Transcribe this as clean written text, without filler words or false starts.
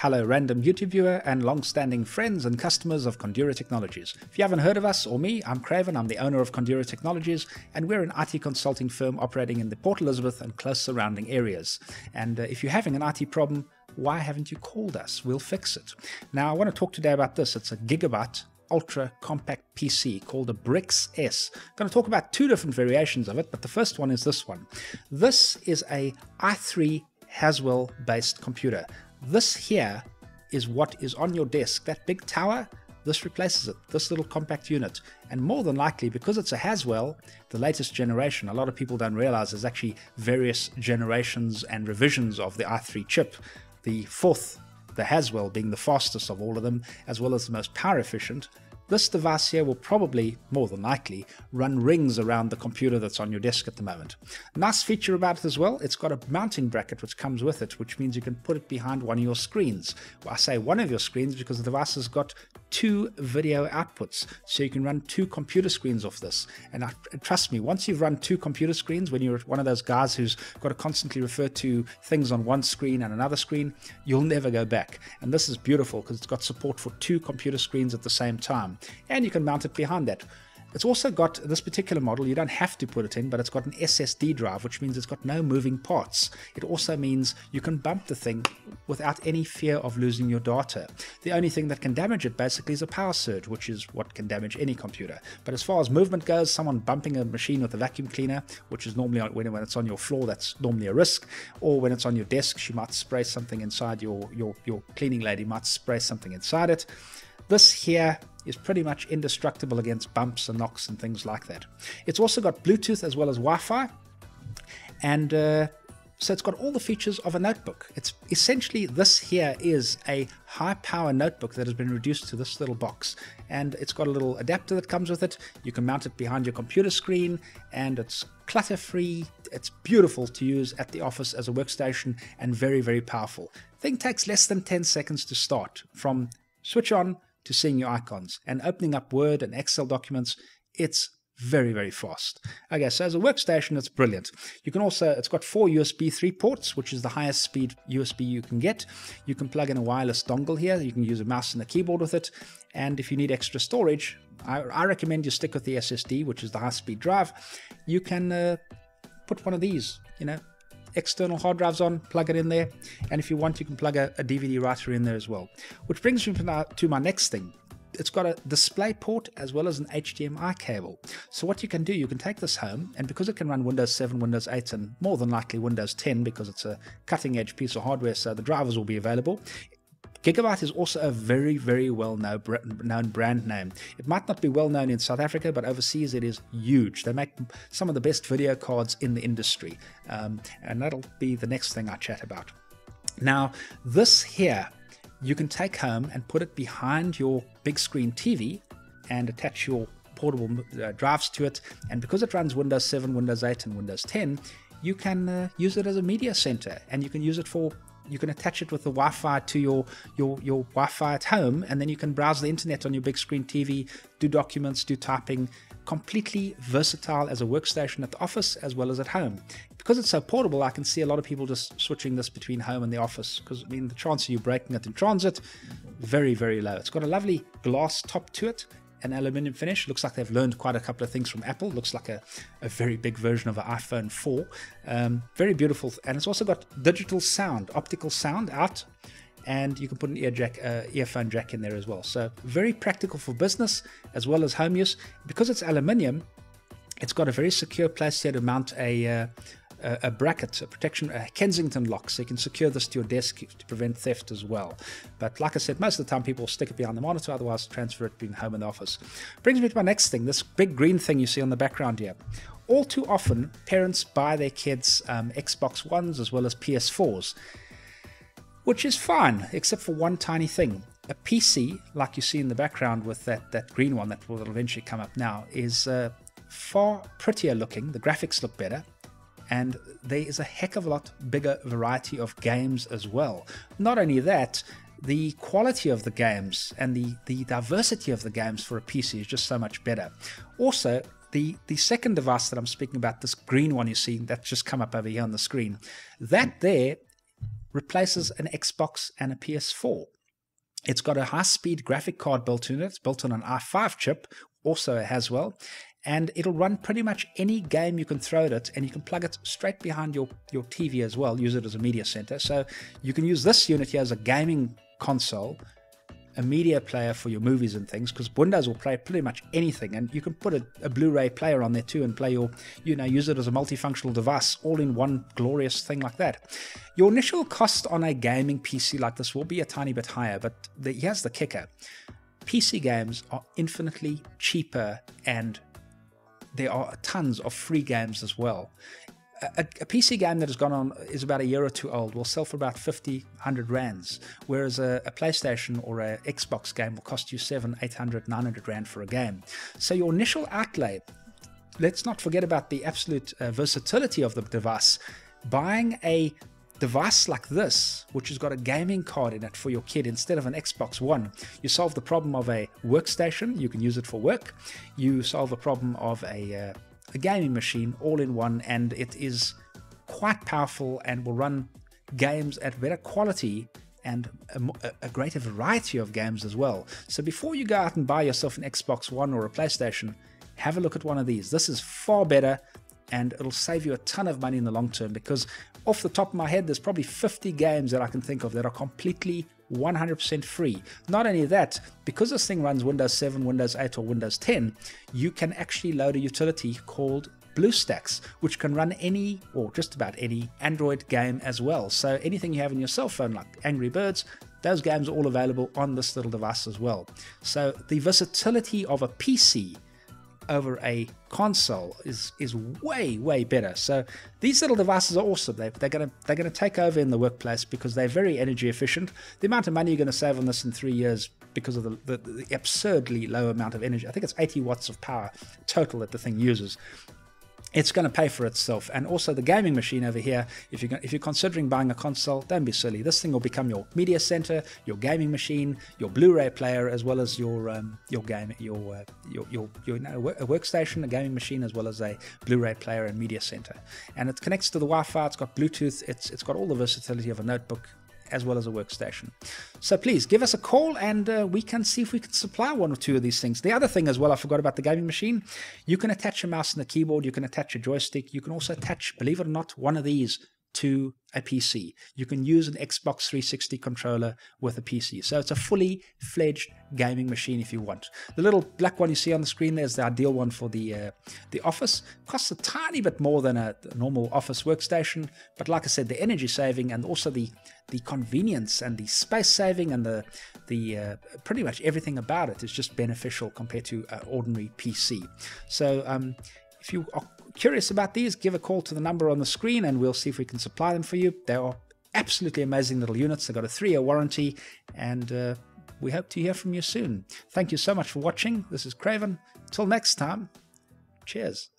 Hello, random YouTube viewer and long-standing friends and customers of Kondura Technologies. If you haven't heard of us or me, I'm Craven. I'm the owner of Kondura Technologies, and we're an IT consulting firm operating in the Port Elizabeth and close surrounding areas. And if you're having an IT problem, why haven't you called us? We'll fix it. Now, I want to talk today about this. It's a Gigabyte ultra compact PC called a Brix S. I'm going to talk about two different variations of it, but the first one is this one. This is a i3 Haswell based computer. This here is what is on your desk. That big tower, this replaces it, this little compact unit. And more than likely, because it's a Haswell, the latest generation, a lot of people don't realize there's actually various generations and revisions of the i3 chip. The fourth, the Haswell, being the fastest of all of them, as well as the most power efficient. This device here will probably, more than likely, run rings around the computer that's on your desk at the moment. Nice feature about it as well, it's got a mounting bracket which comes with it, which means you can put it behind one of your screens. Well, I say one of your screens because the device has got two video outputs, so you can run two computer screens off this. And trust me, once you've run two computer screens, when you're one of those guys who's got to constantly refer to things on one screen and another screen, you'll never go back. And this is beautiful because it's got support for two computer screens at the same time. And you can mount it behind that. It's also got, this particular model, you don't have to put it in, but it's got an SSD drive, which means it's got no moving parts. It also means you can bump the thing without any fear of losing your data. The only thing that can damage it basically is a power surge, which is what can damage any computer. But as far as movement goes, someone bumping a machine with a vacuum cleaner, which is normally when it's on your floor, that's normally a risk, or when it's on your desk, she might spray something inside, your cleaning lady might spray something inside it. This here is pretty much indestructible against bumps and knocks and things like that. It's also got Bluetooth as well as Wi-Fi, and so it's got all the features of a notebook. It's essentially, this here is a high-power notebook that has been reduced to this little box, and it's got a little adapter that comes with it. You can mount it behind your computer screen, and it's clutter-free. It's beautiful to use at the office as a workstation, and very, very powerful. The thing takes less than 10 seconds to start, from switch on to seeing your icons and opening up Word and Excel documents. It's very, very fast. Okay, so as a workstation, it's brilliant. You can also, it's got 4 USB 3 ports, which is the highest speed USB you can get. You can plug in a wireless dongle here. You can use a mouse and a keyboard with it. And if you need extra storage, I recommend you stick with the SSD, which is the high speed drive. You can put one of these, external hard drives on, plug it in there, and if you want, you can plug a DVD writer in there as well. Which brings me to my next thing. It's got a display port as well as an HDMI cable. So what you can do, you can take this home, and because it can run Windows 7, Windows 8, and more than likely Windows 10, because it's a cutting-edge piece of hardware, so the drivers will be available. Gigabyte is also a very, very well-known brand name. It might not be well-known in South Africa, but overseas it is huge. They make some of the best video cards in the industry, and that'll be the next thing I chat about. Now, this here, you can take home and put it behind your big screen TV and attach your portable drives to it, and because it runs Windows 7, Windows 8, and Windows 10, you can use it as a media center, and you can use it for, you can attach it with the Wi-Fi to your Wi-Fi at home, and then you can browse the internet on your big screen TV, do documents, do typing. Completely versatile as a workstation at the office as well as at home. Because it's so portable, I can see a lot of people just switching this between home and the office, because I mean the chance of you breaking it in transit, very, very low. It's got a lovely glass top to it, an aluminium finish. Looks like they've learned quite a couple of things from Apple. Looks like a very big version of an iPhone 4. Very beautiful, and it's also got digital sound, optical sound out, and you can put an earphone jack in there as well. So very practical for business as well as home use. Because it's aluminium, it's got a very secure place here to mount a bracket, a protection, a Kensington lock, so you can secure this to your desk to prevent theft as well. But like I said, most of the time people stick it behind the monitor, otherwise transfer it between home and the office. Brings me to my next thing, this big green thing you see on the background here. All too often, parents buy their kids Xbox Ones as well as PS4s, which is fine, except for one tiny thing. A PC, like you see in the background with that green one that will eventually come up now, is far prettier looking. The graphics look better, and there is a heck of a lot bigger variety of games as well. Not only that, the quality of the games and the diversity of the games for a PC is just so much better. Also, the second device that I'm speaking about, this green one you see, that's just come up over here on the screen, that there replaces an Xbox and a PS4. It's got a high-speed graphic card built in it. It's built on an i5 chip, also a Haswell, and it'll run pretty much any game you can throw at it, and you can plug it straight behind your TV as well, use it as a media center. So you can use this unit here as a gaming console, a media player for your movies and things, because Windows will play pretty much anything, and you can put a Blu-ray player on there too and play your, use it as a multifunctional device all in one glorious thing like that. Your initial cost on a gaming PC like this will be a tiny bit higher, but here's the kicker. PC games are infinitely cheaper, and there are tons of free games as well. A PC game that has gone on is about a year or two old will sell for about 50, 100 rands, whereas a PlayStation or a Xbox game will cost you 700, 800, 900 rand for a game. So your initial outlay, let's not forget about the absolute versatility of the device. Buying a device like this, which has got a gaming card in it for your kid instead of an Xbox One, you solve the problem of a workstation. You can use it for work. You solve the problem of a gaming machine all in one, and it is quite powerful and will run games at better quality and a greater variety of games as well. So before you go out and buy yourself an Xbox One or a PlayStation, have a look at one of these. This is far better, and it'll save you a ton of money in the long term, because off the top of my head, there's probably 50 games that I can think of that are completely 100% free. Not only that, because this thing runs Windows 7, Windows 8 or Windows 10, you can actually load a utility called BlueStacks, which can run any, or just about any, Android game as well. So anything you have in your cell phone, like Angry Birds, those games are all available on this little device as well. So the versatility of a PC over a console is way better. So these little devices are awesome. They're gonna take over in the workplace because they're very energy efficient. The amount of money you're going to save on this in 3 years because of the absurdly low amount of energy. I think it's 80 watts of power total that the thing uses. It's going to pay for itself. And also the gaming machine over here, if you're considering buying a console, don't be silly. This thing will become your media center, your gaming machine, your Blu-ray player, as well as your workstation, a gaming machine, as well as a Blu-ray player and media center. And it connects to the Wi-Fi. It's got Bluetooth. It's got all the versatility of a notebook as well as a workstation. So please give us a call, and we can see if we can supply one or two of these things. The other thing as well, I forgot about the gaming machine. You can attach a mouse and a keyboard. You can attach a joystick. You can also attach, believe it or not, one of these to a PC. You can use an Xbox 360 controller with a PC. So it's a fully fledged gaming machine if you want. The little black one you see on the screen there is the ideal one for the office. Costs a tiny bit more than a normal office workstation, but like I said, the energy saving and also the convenience and the space saving and the pretty much everything about it is just beneficial compared to an ordinary PC. So if you are curious about these, give a call to the number on the screen and we'll see if we can supply them for you. They are absolutely amazing little units. They've got a 3-year warranty, and we hope to hear from you soon. Thank you so much for watching. This is Craven. Till next time, cheers.